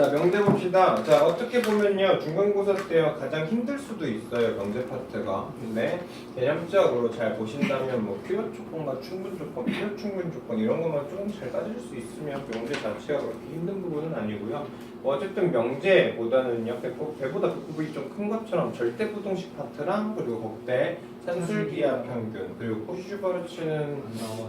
자, 명제 봅시다. 자, 어떻게 보면요, 중간고사 때요 가장 힘들 수도 있어요, 명제 파트가. 근데 개념적으로 잘 보신다면 뭐 필요 조건과 충분 조건, 필요 충분 조건 이런 것만 조금 잘 따질 수 있으면 명제 자체가 그렇게 힘든 부분은 아니고요. 뭐 어쨌든 명제보다는요, 배보다 배꼽이 좀 큰 것처럼 절대부동식 파트랑 그리고 곡대 산술기하 평균 그리고 코시주바르츠는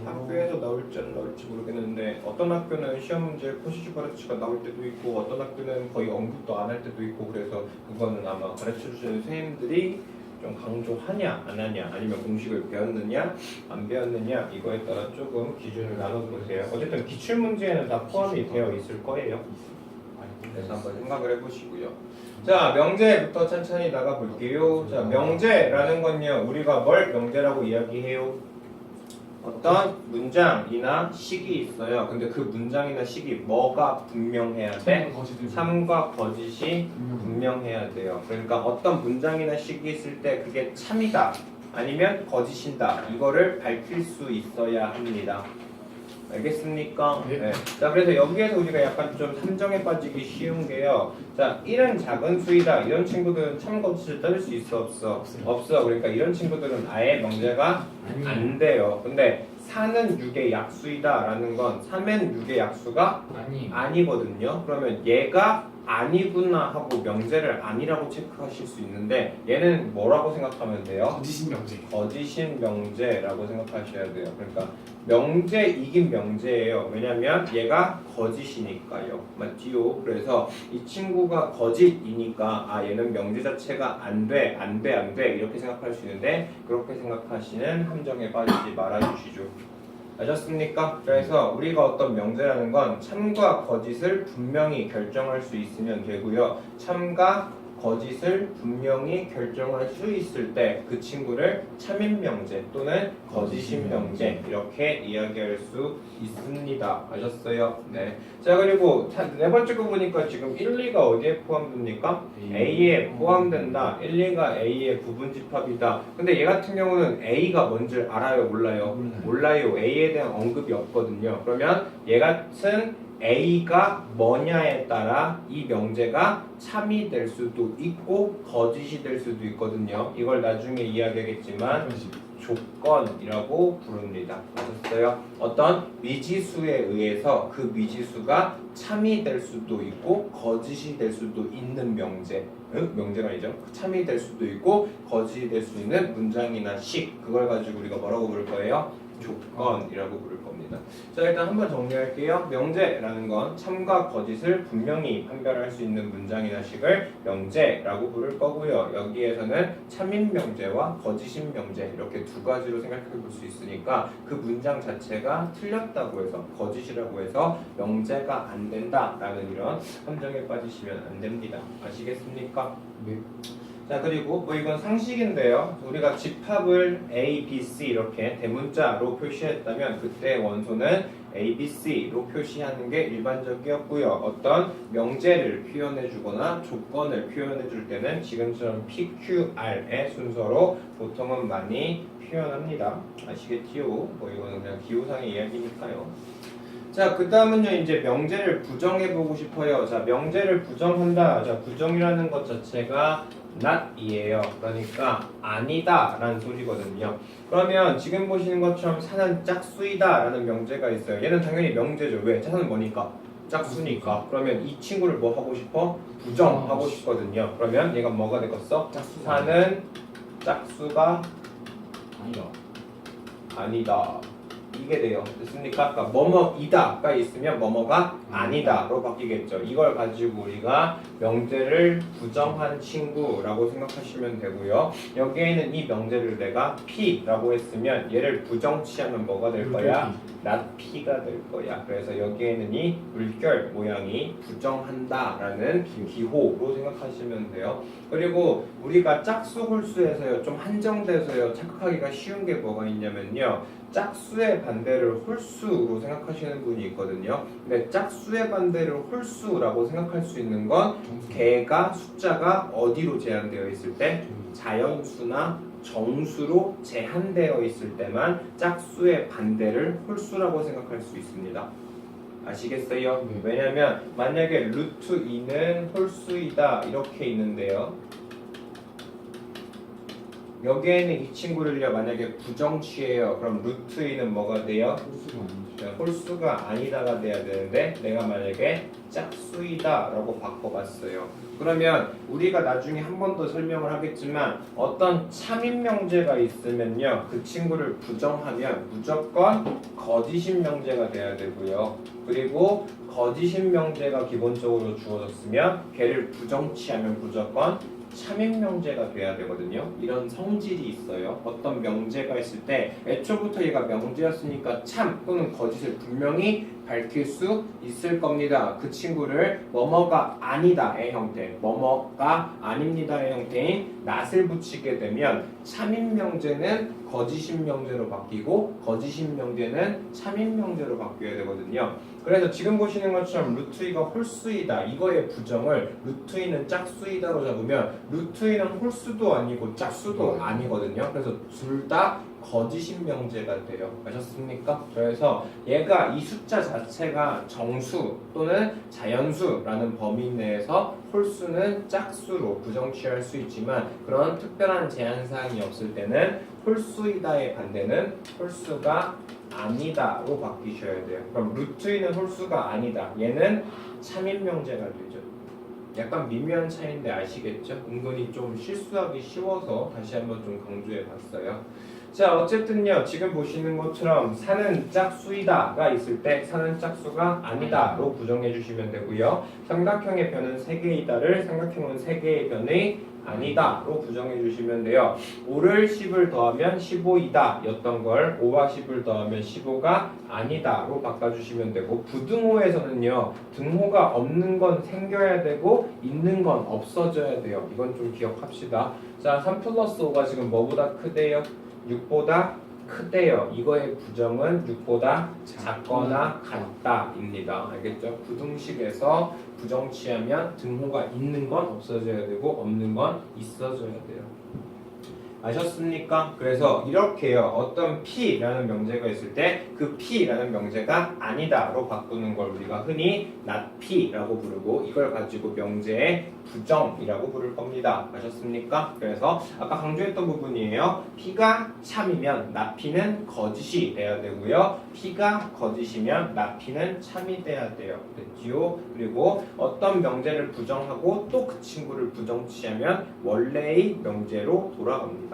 학교에서 나올지 안 나올지 모르겠는데 어떤 학교는 시험 문제 코시주바르츠가 나올 때도 있고 어떤 학교는 거의 언급도 안 할 때도 있고 그래서 그거는 아마 가르쳐주시는 선생님들이 좀 강조하냐 안 하냐 아니면 공식을 배웠느냐 안 배웠느냐 이거에 따라 조금 기준을 나눠보세요. 어쨌든 기출문제에는 다 포함이 되어 있을 거예요. 그래서 한번 생각을 해보시고요. 자, 명제부터 천천히 나가볼게요. 자, 명제라는 건요, 우리가 뭘 명제라고 이야기해요? 어떤 문장이나 식이 있어요. 근데 그 문장이나 식이 뭐가 분명해야 돼? 참과 거짓이 분명해야 돼요. 그러니까 어떤 문장이나 식이 있을 때 그게 참이다 아니면 거짓이다 이거를 밝힐 수 있어야 합니다. 알겠습니까? 네. 자, 그래서 여기에서 우리가 약간 좀 함정에 빠지기 쉬운 게요. 자, 1은 작은 수이다. 이런 친구들은 참거짓을 따질 수 있어, 없어? 없어. 그러니까 이런 친구들은 아예 명제가 안 돼요. 근데 4는 6의 약수이다 라는 건 3은 6의 약수가 아니거든요. 그러면 얘가 아니구나 하고 명제를 아니라고 체크하실 수 있는데 얘는 뭐라고 생각하면 돼요? 거짓인 명제. 거짓인 명제라고 생각하셔야 돼요. 그러니까 명제 이긴 명제예요. 왜냐면 얘가 거짓이니까요. 맞지요? 그래서 이 친구가 거짓이니까 아 얘는 명제 자체가 안 돼 이렇게 생각할 수 있는데 그렇게 생각하시는 함정에 빠지지 말아주시죠. 아셨습니까? 그래서 우리가 어떤 명제라는 건 참과 거짓을 분명히 결정할 수 있으면 되고요. 참과 거짓을 분명히 결정할 수 있을 때 그 친구를 참인 명제 또는 거짓인 명제 이렇게 이야기할 수 있습니다. 아셨어요? 네. 자, 그리고 네 번째 거 보니까 지금 1, 2가 어디에 포함됩니까? A에 포함된다. 1, 2가 A의 부분집합이다. 근데 얘 같은 경우는 A가 뭔지 알아요? 몰라요? 몰라요. A에 대한 언급이 없거든요. 그러면 얘 같은 A가 뭐냐에 따라 이 명제가 참이 될 수도 있고 거짓이 될 수도 있거든요. 이걸 나중에 이야기하겠지만 조건이라고 부릅니다. 아셨어요? 어떤 미지수에 의해서 그 미지수가 참이 될 수도 있고 거짓이 될 수도 있는 명제. 명제가 아니죠. 참이 될 수도 있고 거짓이 될 수 있는 문장이나 식. 그걸 가지고 우리가 뭐라고 부를 거예요? 조건이라고 부를 겁니다. 자, 일단 한번 정리할게요. 명제라는 건 참과 거짓을 분명히 판별할 수 있는 문장이나 식을 명제라고 부를 거고요. 여기에서는 참인 명제와 거짓인 명제 이렇게 두 가지로 생각해 볼 수 있으니까 그 문장 자체가 틀렸다고 해서 거짓이라고 해서 명제가 안 된다라는 이런 함정에 빠지시면 안 됩니다. 아시겠습니까? 네. 자, 그리고 뭐 이건 상식인데요. 우리가 집합을 A, B, C 이렇게 대문자로 표시했다면 그때 원소는 A, B, C로 표시하는 게 일반적이었고요. 어떤 명제를 표현해 주거나 조건을 표현해 줄 때는 지금처럼 P, Q, R의 순서로 보통은 많이 표현합니다. 아시겠지요? 뭐 이거는 그냥 기호상의 이야기니까요. 자, 그 다음은요, 이제 명제를 부정해보고 싶어요. 자, 명제를 부정한다. 자, 부정이라는 것 자체가 not이에요. 그러니까 아니다 라는 소리거든요. 그러면 지금 보시는 것처럼 사는 짝수이다 라는 명제가 있어요. 얘는 당연히 명제죠. 왜? 사는 뭐니까? 짝수니까. 그러면 이 친구를 뭐 하고 싶어? 부정하고 싶거든요. 그러면 얘가 뭐가 되겠어? 사는 짝수가 아니다. 이게 돼요. 됐습니까? 그러니까 뭐뭐이다가 있으면 뭐뭐가 아니다로 바뀌겠죠. 이걸 가지고 우리가 명제를 부정한 친구라고 생각하시면 되고요. 여기에는 이 명제를 내가 P라고 했으면 얘를 부정치하면 뭐가 될 거야? not P가 될 거야. 그래서 여기에는 이 물결 모양이 부정한다라는 기호로 생각하시면 돼요. 그리고 우리가 짝수 홀수에서요 좀 한정돼서요 착각하기가 쉬운 게 뭐가 있냐면요. 짝수의 반대를 홀수로 생각하시는 분이 있거든요. 근데 짝수의 반대를 홀수라고 생각할 수 있는 건 개가 숫자가 어디로 제한되어 있을 때 자연수나 정수로 제한되어 있을 때만 짝수의 반대를 홀수라고 생각할 수 있습니다. 아시겠어요? 네. 왜냐면 만약에 루트 2는 홀수이다 이렇게 있는데요. 여기에는 이 친구를요 만약에 부정취해요. 그럼 루트 2는 뭐가 돼요? 홀수가 아니죠. 홀수가 아니다가 돼야 되는데 내가 만약에 짝수이다 라고 바꿔봤어요. 그러면 우리가 나중에 한 번 더 설명을 하겠지만 어떤 참인 명제가 있으면요 그 친구를 부정하면 무조건 거짓인 명제가 돼야 되고요. 그리고 거짓인 명제가 기본적으로 주어졌으면 걔를 부정취하면 무조건 참인 명제가 돼야 되거든요. 이런 성질이 있어요. 어떤 명제가 있을 때 애초부터 얘가 명제였으니까 참 또는 거짓을 분명히 밝힐 수 있을 겁니다. 그 친구를 뭐뭐가 아니다의 형태, 뭐뭐가 아닙니다의 형태인 not을 붙이게 되면 참인 명제는 거짓인 명제로 바뀌고 거짓인 명제는 참인 명제로 바뀌어야 되거든요. 그래서 지금 보시는 것처럼 루트 2가 홀수이다 이거의 부정을 루트 2는 짝수이다로 잡으면 루트 2는 홀수도 아니고 짝수도 아니거든요. 그래서 둘 다 거짓인 명제가 돼요. 아셨습니까? 그래서 얘가 이 숫자 자체가 정수 또는 자연수라는 범위 내에서 홀수는 짝수로 부정취할 수 있지만 그런 특별한 제한사항이 없을 때는 홀수이다의 반대는 홀수가 아니다로 바뀌셔야 돼요. 그럼 루트 2는 홀수가 아니다. 얘는 참인 명제가 되죠. 약간 미묘한 차이인데 아시겠죠? 은근히 좀 실수하기 쉬워서 다시 한번 좀 강조해 봤어요. 자 어쨌든요 지금 보시는 것처럼 사는 짝수이다가 있을 때 사는 짝수가 아니다로 부정해 주시면 되고요. 삼각형의 변은 3개이다를 삼각형은 3개의 변의 아니다로 부정해 주시면 돼요. 5를 10을 더하면 15이다 였던 걸 5와 10을 더하면 15가 아니다로 바꿔주시면 되고 부등호에서는요 등호가 없는 건 생겨야 되고 있는 건 없어져야 돼요. 이건 좀 기억합시다. 자 3 플러스 5가 지금 뭐보다 크대요? 6보다 크대요. 이거의 부정은 6보다 작거나 같다입니다. 알겠죠? 부등식에서 부정취하면 등호가 있는 건 없어져야 되고 없는 건 있어져야 돼요. 아셨습니까? 그래서 이렇게요. 어떤 P라는 명제가 있을 때 그 P라는 명제가 아니다로 바꾸는 걸 우리가 흔히 not P라고 부르고 이걸 가지고 명제의 부정이라고 부를 겁니다. 아셨습니까? 그래서 아까 강조했던 부분이에요. P가 참이면 not P는 거짓이 돼야 되고요. P가 거짓이면 not P는 참이 돼야 돼요. 됐지요? 그리고 어떤 명제를 부정하고 또 그 친구를 부정취하면 원래의 명제로 돌아갑니다.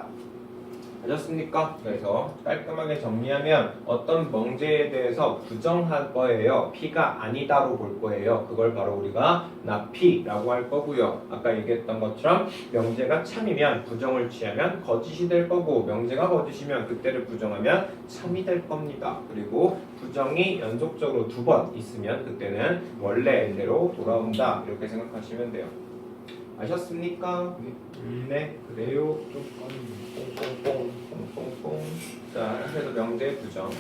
아셨습니까? 그래서 깔끔하게 정리하면 어떤 명제에 대해서 부정할 거예요. P가 아니다로 볼 거예요. 그걸 바로 우리가 not P라고 할 거고요. 아까 얘기했던 것처럼 명제가 참이면 부정을 취하면 거짓이 될 거고 명제가 거짓이면 그때를 부정하면 참이 될 겁니다. 그리고 부정이 연속적으로 2번 있으면 그때는 원래대로 돌아온다. 이렇게 생각하시면 돼요. 아셨습니까? 네, 그래요. 좀 뽕뽕뽕. 자, 그래서 명제 부정.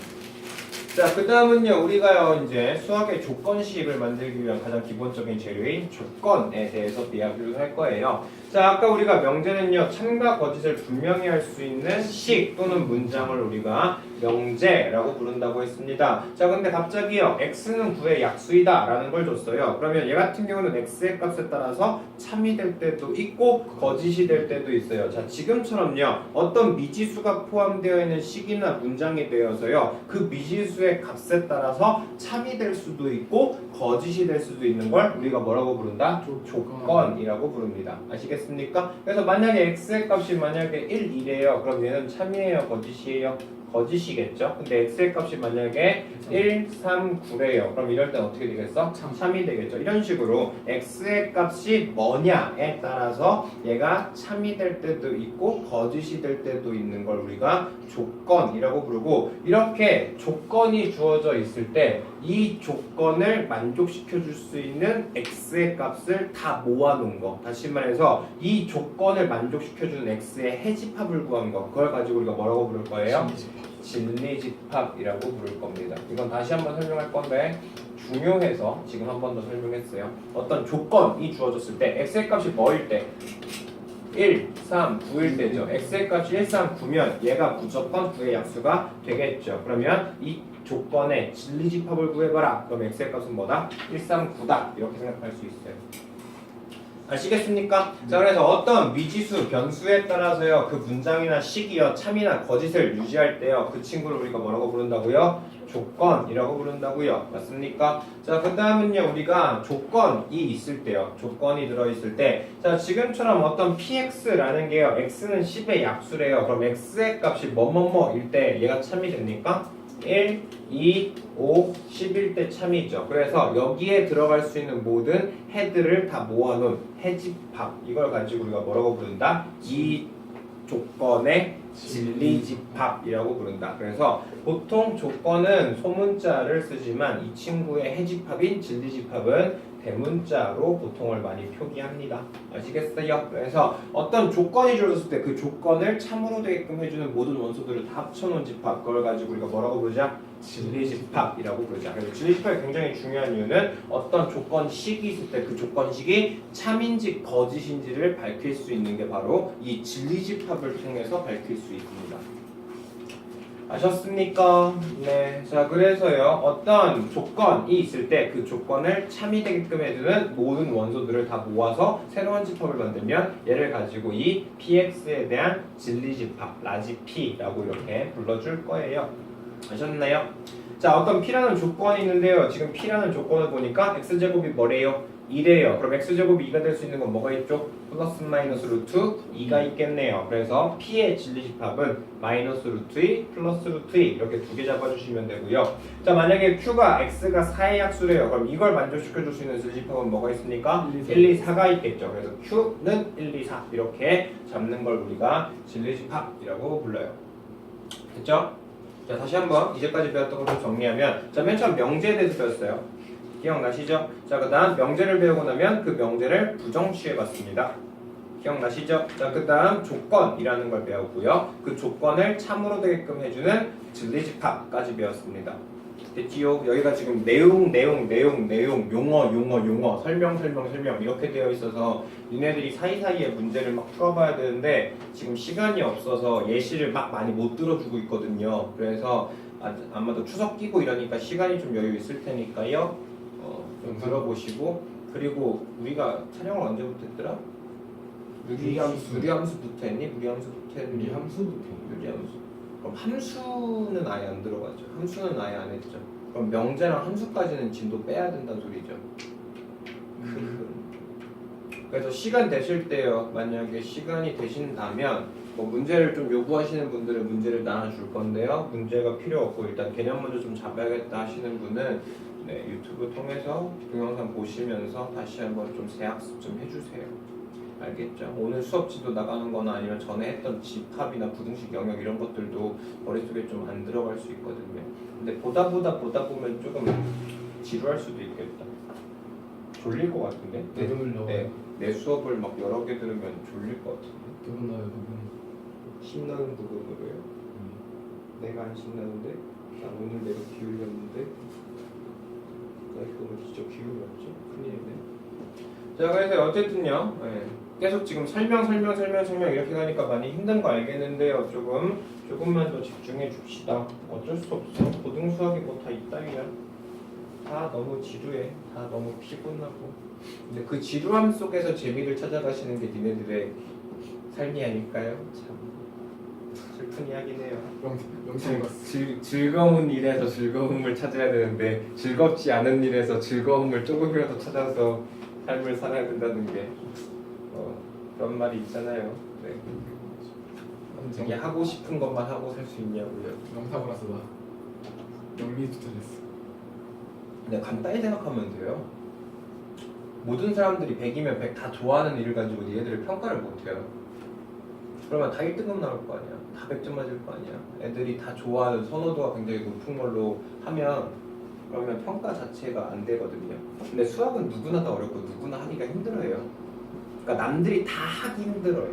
자, 그 다음은요, 우리가요, 이제 수학의 조건식을 만들기 위한 가장 기본적인 재료인 조건에 대해서 이야기를 할 거예요. 자, 아까 우리가 명제는요, 참과 거짓을 분명히 할 수 있는 식 또는 문장을 우리가 명제라고 부른다고 했습니다. 자, 근데 갑자기요, x는 9의 약수이다 라는 걸 줬어요. 그러면 얘 같은 경우는 x의 값에 따라서 참이 될 때도 있고 거짓이 될 때도 있어요. 자, 지금처럼요, 어떤 미지수가 포함되어 있는 식이나 문장이 되어서요, 그 미지수의 값에 따라서 참이 될 수도 있고 거짓이 될 수도 있는 걸 우리가 뭐라고 부른다? 조건이라고 부릅니다. 아시겠습니까? 그래서 만약에 x의 값이 만약에 1, 2래요. 그럼 얘는 참이에요? 거짓이에요? 거짓이겠죠? 근데 x의 값이 만약에 1, 3, 9래요. 그럼 이럴 땐 어떻게 되겠어? 참이 되겠죠. 이런 식으로 x의 값이 뭐냐에 따라서 얘가 참이 될 때도 있고 거짓이 될 때도 있는 걸 우리가 조건이라고 부르고 이렇게 조건이 주어져 있을 때 이 조건을 만족시켜 줄 수 있는 x의 값을 다 모아놓은 거. 다시 말해서 이 조건을 만족시켜 주는 x의 해집합을 구한 거. 그걸 가지고 우리가 뭐라고 부를 거예요? 진리집합이라고 부를 겁니다. 이건 다시 한번 설명할 건데 중요해서 지금 한 번 더 설명했어요. 어떤 조건이 주어졌을 때 x의 값이 뭐일 때 1, 3, 9일 때죠. x의 값이 1, 3, 9면 얘가 무조건 9의 약수가 되겠죠. 그러면 이 조건의 진리집합을 구해봐라. 그럼 x의 값은 뭐다? 139다. 이렇게 생각할 수 있어요. 아시겠습니까? 자, 그래서 어떤 미지수, 변수에 따라서요, 그 문장이나 식이요, 참이나 거짓을 유지할 때요, 그 친구를 우리가 뭐라고 부른다고요? 조건이라고 부른다고요. 맞습니까? 자, 그 다음은요, 우리가 조건이 있을 때요, 조건이 들어있을 때, 자, 지금처럼 어떤 px라는 게요, x는 10의 약수래요. 그럼 x의 값이 뭐뭐뭐일 때 얘가 참이 됩니까? 1, 2, 5, 10일 때 참이죠. 그래서 여기에 들어갈 수 있는 모든 해들을 다 모아놓은 해집합, 이걸 가지고 우리가 뭐라고 부른다? 이 조건의 진리집합이라고 부른다. 그래서 보통 조건은 소문자를 쓰지만 이 친구의 해집합인 진리집합은 대문자로 보통을 많이 표기합니다. 아시겠어요? 그래서 어떤 조건이 주어졌을 때 그 조건을 참으로 되게끔 해주는 모든 원소들을 다 합쳐놓은 집합, 그걸 가지고 우리가 뭐라고 부르자? 진리집합이라고 부르자. 그래서 진리집합이 굉장히 중요한 이유는 어떤 조건식이 있을 때 그 조건식이 참인지 거짓인지를 밝힐 수 있는 게 바로 이 진리집합을 통해서 밝힐 수 있습니다. 아셨습니까? 네. 자, 그래서요, 어떤 조건이 있을 때 그 조건을 참이 되게끔 해주는 모든 원소들을 다 모아서 새로운 집합을 만들면 얘를 가지고 이 px에 대한 진리집합, 라지 p라고 이렇게 불러줄 거예요. 아셨나요? 자, 어떤 p라는 조건이 있는데요. 지금 p라는 조건을 보니까 x제곱이 뭐래요? 2래요. 그럼 x제곱이 2가 될 수 있는 건 뭐가 있죠? 플러스 마이너스 루트 2가 있겠네요. 그래서 p의 진리집합은 마이너스 루트 2, 플러스 루트 2 이렇게 두 개 잡아주시면 되고요. 자, 만약에 q가 x가 4의 약수래요. 그럼 이걸 만족시켜줄 수 있는 진리집합은 뭐가 있습니까? 1, 2, 4가 있겠죠. 그래서 q는 1, 2, 4 이렇게 잡는 걸 우리가 진리집합이라고 불러요. 됐죠? 자, 다시 한번 이제까지 배웠던 걸 좀 정리하면, 자, 맨 처음 명제에 대해서 배웠어요. 기억나시죠? 자, 그 다음 명제를 배우고 나면 그 명제를 부정취해봤습니다. 기억나시죠? 자, 그 다음 조건이라는 걸 배웠고요. 그 조건을 참으로 되게끔 해주는 진리집합까지 배웠습니다. 됐지요? 여기가 지금 내용, 용어, 설명 이렇게 되어 있어서 니네들이 사이사이에 문제를 막 풀어봐야 되는데 지금 시간이 없어서 예시를 막 많이 못 들어주고 있거든요. 그래서 아마도 추석 끼고 이러니까 시간이 좀 여유 있을 테니까요. 좀 들어보시고, 그리고 우리가 촬영을 언제부터 했더라? 유리함수부터 했니? 무리함수부터 했니? 유리함수. 그럼 함수는 아예 안 들어가죠. 함수는 아예 안 했죠. 그럼 명제랑 함수까지는 진도 빼야 된다는 소리죠. 그래서 시간 되실 때요, 만약에 시간이 되신다면 뭐 문제를 좀 요구하시는 분들은 문제를 나눠줄 건데요, 문제가 필요 없고 일단 개념 먼저 좀 잡아야겠다 하시는 분은 네, 유튜브 통해서 동영상 보시면서 다시 한번 좀 재학습 좀 해주세요. 알겠죠? 오늘 수업지도 나가는 거나 아니면 전에 했던 집합이나 부등식 영역 이런 것들도 머릿속에 좀 안 들어갈 수 있거든요. 근데 보다 보면 조금 지루할 수도 있겠다. 졸릴 것 같은데? 내 수업을 막 여러 개 들으면 졸릴 것 같은데? 두분 나요, 두분. 신나는 부분으로요? 내가 안 신나는데? 나 오늘 내가 기울였는데? 나 이거 진짜 기울였지? 큰일이네. 자, 그래서 어쨌든요, 네. 계속 지금 설명 이렇게 가니까 많이 힘든 거 알겠는데요. 조금만 더 집중해 줍시다. 어쩔 수 없어. 고등수학이 뭐 다 이따위야. 다 너무 지루해. 다 너무 피곤하고. 근데 그 지루함 속에서 재미를 찾아가시는 게 니네들의 삶이 아닐까요? 참 슬픈 이야기네요. 즐거운 일에서 즐거움을 찾아야 되는데 즐겁지 않은 일에서 즐거움을 조금이라도 찾아서 삶을 살아야 된다는 게 그런 말이 있잖아요. 네. 되게 하고 싶은 것만 하고 살 수 있냐고요. 명사고라서 나 영리도 잘했어. 근데 간단히 생각하면 돼요. 모든 사람들이 100이면 100 다 좋아하는 일을 가지고 얘들을 평가를 못해요. 그러면 다 1등급 나올 거 아니야. 다 100점 맞을 거 아니야. 애들이 다 좋아하는 선호도가 굉장히 높은 걸로 하면 그러면 평가 자체가 안 되거든요. 근데 수학은 누구나 다 어렵고 누구나 하기가 힘들어요. 그러니까 남들이 다 하기 힘들어요.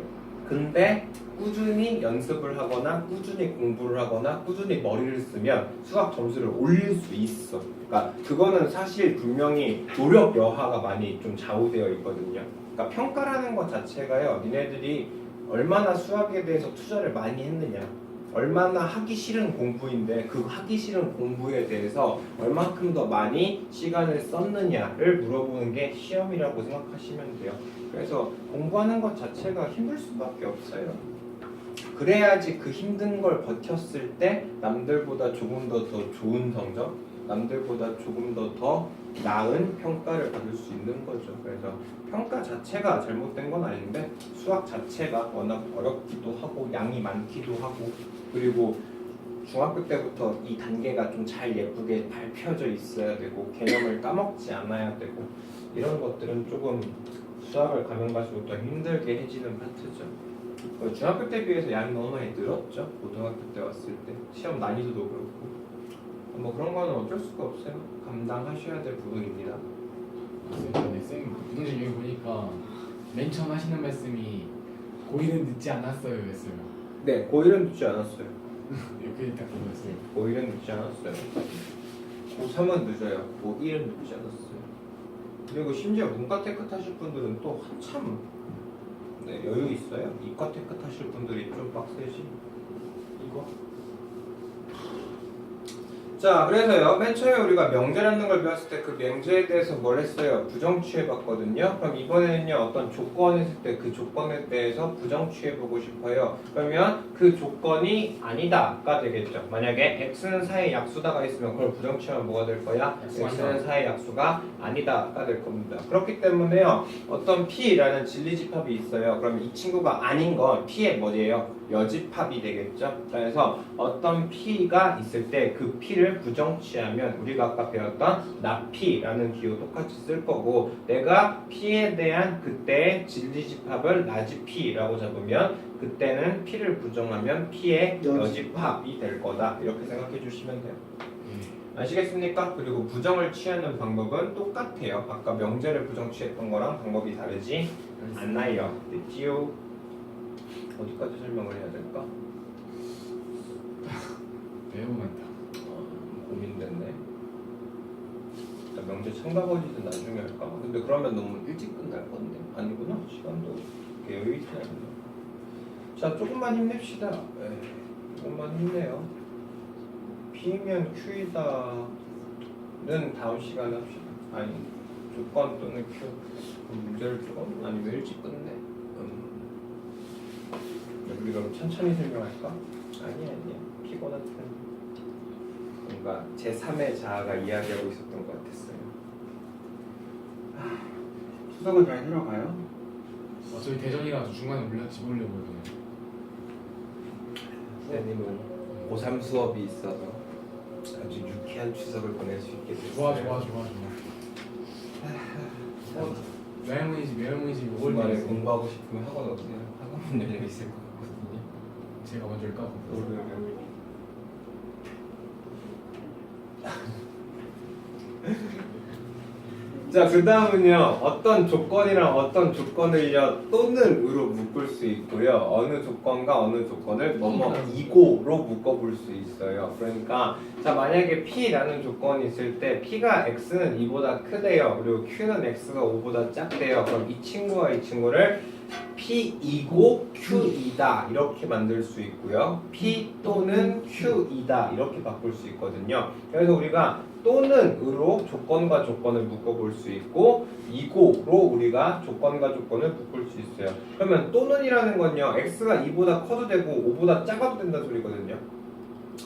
근데 꾸준히 연습을 하거나 꾸준히 공부를 하거나 꾸준히 머리를 쓰면 수학 점수를 올릴 수 있어. 그러니까 그거는 사실 분명히 노력 여하가 많이 좀 좌우되어 있거든요. 그러니까 평가라는 것 자체가요, 니네들이 얼마나 수학에 대해서 투자를 많이 했느냐, 얼마나 하기 싫은 공부인데 그 하기 싫은 공부에 대해서 얼만큼 더 많이 시간을 썼느냐를 물어보는 게 시험이라고 생각하시면 돼요. 그래서 공부하는 것 자체가 힘들 수밖에 없어요. 그래야지 그 힘든 걸 버텼을 때 남들보다 조금 더 좋은 성적, 남들보다 조금 더 나은 평가를 받을 수 있는 거죠. 그래서 평가 자체가 잘못된 건 아닌데 수학 자체가 워낙 어렵기도 하고 양이 많기도 하고 그리고 중학교 때부터 이 단계가 좀 잘 예쁘게 밟혀져 있어야 되고 개념을 까먹지 않아야 되고 이런 것들은 조금 수학을 가면 갈수록 더 힘들게 해지는 파트죠. 중학교 때 비해서 양이 너무 많이 늘었죠. 고등학교 때 왔을 때 시험 난이도도 그렇고 뭐 그런 거는 어쩔 수가 없어요. 감당하셔야 될 부분입니다. 네, 쌤 부동진 여기 보니까 맨 처음 하시는 말씀이 고일은 늦지 않았어요 했어요. 네, 고1은 늦지 않았어요. 이렇게 딱 보였어요. 고1은 늦지 않았어요. 고3은 늦어요. 고1은 늦지 않았어요. 그리고 심지어 문과 테크 타실 분들은 또 한참 네, 여유 있어요. 이과 테크 타실 분들이 좀 빡세지. 이거. 자, 그래서요. 맨 처음에 우리가 명제라는 걸 배웠을 때 그 명제에 대해서 뭘 했어요? 부정 취해봤거든요. 그럼 이번에는요. 어떤 조건이 있을 때 그 조건에 대해서 부정 취해보고 싶어요. 그러면 그 조건이 아니다가 되겠죠. 만약에 x는 4의 약수다가 있으면 그걸 부정 취하면 뭐가 될 거야? x는 4의 약수가 아니다가 될 겁니다. 그렇기 때문에요. 어떤 p라는 진리집합이 있어요. 그러면 이 친구가 아닌 건 p의 뭐예요? 여집합이 되겠죠. 그래서 어떤 p가 있을 때 그 p를 부정취하면 우리가 아까 배웠던 not p라는 기호 똑같이 쓸 거고 내가 p에 대한 그때의 진리집합을 라지 p라고 잡으면 그때는 p를 부정하면 p의 여집합이 될 거다. 이렇게 생각해 주시면 돼요. 아시겠습니까? 그리고 부정을 취하는 방법은 똑같아요. 아까 명제를 부정 취했던 거랑 방법이 다르지 않나요? 됐지요? 어디까지 설명을 해야 될까? 매우 많다. 고민됐네. 명제 참가 버리든 나중에 할까? 근데 그러면 너무 일찍 끝날 건데 아니구나. 시간도 여유 있지 않나. 자, 조금만 힘냅시다. 조금만 힘내요. P면 Q이다는 다음 시간에 합시다. 아니, 조건 또는 Q. 문제를 조금 아니면 일찍 끝내. 우리 그럼 천천히 설명할까? 아니야. 피곤하다. 뭔가 제3의 자아가 이야기하고 있었던 것 같았어요. 수석은 잘 들어가요? 저희 대전이라서 중간에 집어오려고 그러네요. 선생님은 고3 수업이 있어서 아주 유쾌한 추석을 보낼 수 있게 됐어요. 좋아. 외할머니 집 5월 주말에 말에 공부하고 싶으면 학원 오세요. 학원 열려 있을 것 같거든요. 제가 먼저 일까? 자, 그 다음은요. 어떤 조건이랑 어떤 조건을요 또는으로 묶을 수 있고요. 어느 조건과 어느 조건을 뭐뭐이고로 묶어볼 수 있어요. 그러니까 자, 만약에 P라는 조건이 있을 때 P가 X는 2보다 크대요. 그리고 Q는 X가 5보다 작대요. 그럼 이 친구와 이 친구를 P이고 Q이다 이렇게 만들 수 있고요. P 또는 Q이다 이렇게 바꿀 수 있거든요. 그래서 우리가 또는으로 조건과 조건을 묶어볼 수 있고 이고로 우리가 조건과 조건을 묶을 수 있어요. 그러면 또는이라는 건요. X가 2보다 커도 되고 5보다 작아도 된다는 소리거든요.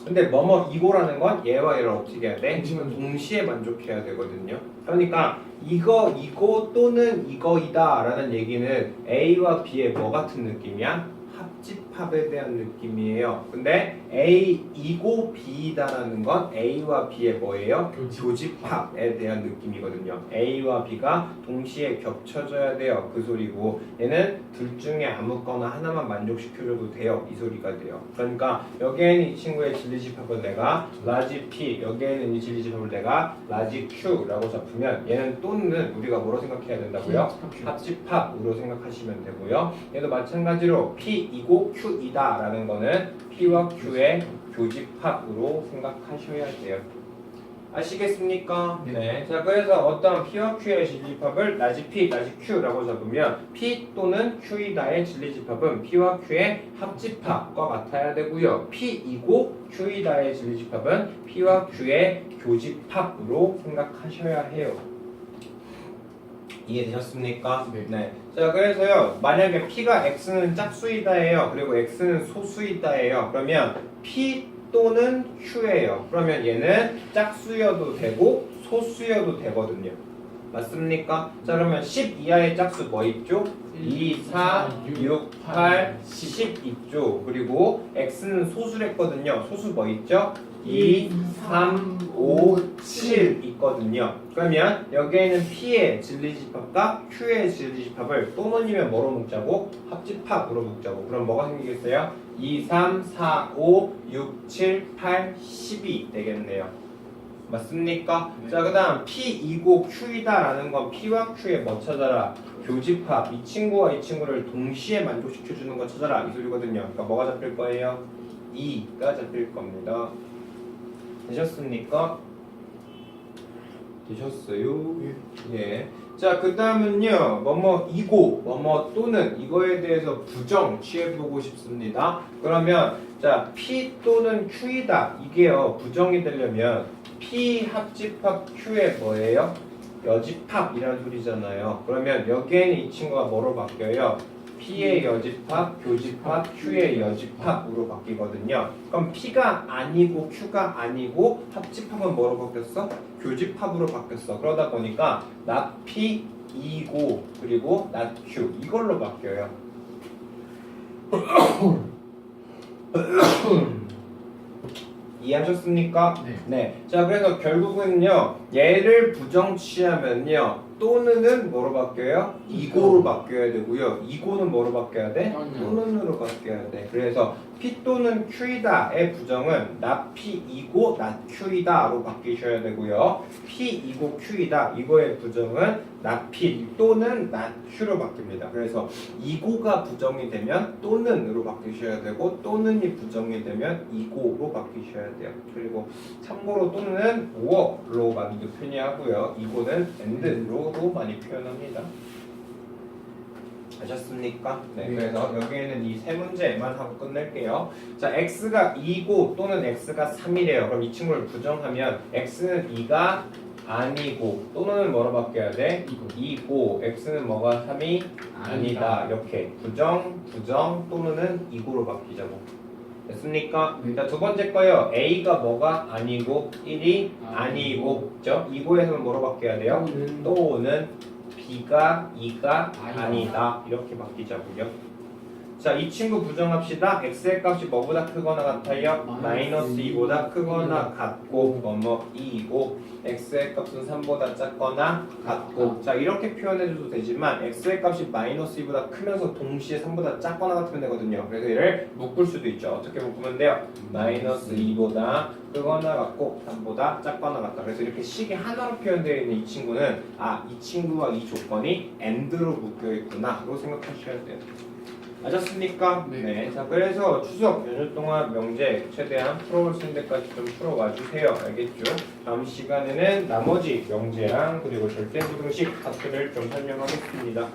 근데 뭐뭐 이고라는 건 얘와 얘를 어떻게 해야 돼? 동시에 만족해야 되거든요. 그러니까 이거 또는 이거이다 라는 얘기는 A와 B의 뭐 같은 느낌이야? 합집합에 대한 느낌이에요. 근데 A 이고 B이다 라는 건 A와 B의 뭐예요? 교집합에 대한 느낌이거든요. A와 B가 동시에 겹쳐져야 돼요. 그 소리고 얘는 둘 중에 아무거나 하나만 만족시켜줘도 돼요. 이 소리가 돼요. 그러니까 여기에는 이 친구의 진리집합을 내가 라지 P, 여기에는 이 진리집합을 내가 라지 Q라고 잡으면 얘는 또는 우리가 뭐로 생각해야 된다고요? 합집합으로 생각하시면 되고요. 얘도 마찬가지로 P이고 Q이다 라는 거는 P와 Q의 교집합으로 생각하셔야 돼요. 아시겠습니까? 네. 자, 그래서 어떤 P와 Q의 진리집합을 라지 P, 라지 Q라고 잡으면 P 또는 Q이다의 진리집합은 P와 Q의 합집합과 같아야 되고요. P이고 Q이다의 진리집합은 P와 Q의 교집합으로 생각하셔야 해요. 이해되셨습니까? 네. 자, 그래서요. 만약에 P가 X는 짝수이다예요. 그리고 X는 소수이다예요. 그러면 P 또는 Q예요. 그러면 얘는 짝수여도 되고 소수여도 되거든요. 맞습니까? 자, 그러면 10 이하의 짝수 뭐 있죠? 2, 4, 6, 8, 10 있죠. 그리고 X는 소수랬거든요. 소수 뭐 있죠? 2, 3, 5, 7 있거든요. 그러면 여기에는 P의 진리집합과 Q의 진리집합을 또는이면 뭐로 묶자고? 합집합으로 묶자고. 그럼 뭐가 생기겠어요? 2, 3, 4, 5, 6, 7, 8, 10이 되겠네요. 맞습니까? 네. 자, 그 다음 P이고 Q이다 라는 건 P와 Q의 뭐 찾아라? 교집합. 이 친구와 이 친구를 동시에 만족시켜주는 거 찾아라. 이 소리거든요. 그러니까 뭐가 잡힐 거예요? 2가 잡힐 겁니다. 되셨습니까? 되셨어요? 예. 자, 그 다음은요, 뭐뭐이고, 뭐뭐 또는 이거에 대해서 부정 취해보고 싶습니다. 그러면, 자, P 또는 Q이다. 이게요, 부정이 되려면, P 합집합 Q의 뭐예요? 여집합이라는 소리잖아요. 그러면 여기에는 이 친구가 뭐로 바뀌어요? P의 여집합, 교집합, Q의 여집합으로 바뀌거든요. 그럼 P가 아니고 Q가 아니고 합집합은 뭐로 바뀌었어? 교집합으로 바뀌었어. 그러다 보니까 not P, E고 그리고 not Q 이걸로 바뀌어요. 이해하셨습니까? 네. 자, 그래서 결국은요, 얘를 부정 취하면요, 또는은 뭐로 바뀌어요? 이고로 바뀌어야 되고요. 이고는 뭐로 바뀌어야 돼? 또는으로 바뀌어야 돼. 그래서 P 또는 Q이다의 부정은 not P이고 not Q이다로 바뀌셔야 되고요. P이고 Q이다 이거의 부정은 not P 또는 not Q로 바뀝니다. 그래서 이고가 부정이 되면 또는으로 바뀌셔야 되고 또는이 부정이 되면 이고로 바뀌셔야 돼요. 그리고 참고로 또는 or로 많이 표현하고요. 이고는 and로도 많이 표현합니다. 아셨습니까? 네, 네. 그래서 여기에는 이 세 문제만 하고 끝낼게요. 자, x가 2고 또는 x가 3이래요. 그럼 이 친구를 부정하면 x는 2가 아니고 또는 뭐로 바뀌어야 돼? 2고 x는 뭐가 3이 아니다. 이렇게 부정 또는은 2고로 바뀌자고. 됐습니까? 네. 자, 두 번째 거요. a가 뭐가 아니고 1이 아니고 그죠? 2고에서는 뭐로 바뀌어야 돼요? 또는 B가 2가 아니다 이렇게 바뀌자고요. 자, 이 친구 부정합시다. x의 값이 뭐보다 크거나 같아요? 마이너스 2보다 크거나 같고 뭐뭐 2이고 x의 값은 3보다 작거나 같고. 자, 이렇게 표현해줘도 되지만 x의 값이 마이너스 2보다 크면서 동시에 3보다 작거나 같으면 되거든요. 그래서 얘를 묶을 수도 있죠. 어떻게 묶으면 돼요? 마이너스 2보다 크거나 같고 3보다 작거나 같다. 그래서 이렇게 식이 하나로 표현되어 있는 이 친구는 이 친구와 이 조건이 AND로 묶여 있구나 라고 생각하셔야 돼요. 아셨습니까? 네. 자, 그래서 추석 연휴 동안 명제 최대한 풀어볼 수 있는 데까지 좀 풀어와 주세요. 알겠죠? 다음 시간에는 나머지 명제랑 그리고 절대부등식 파트를 좀 설명하겠습니다.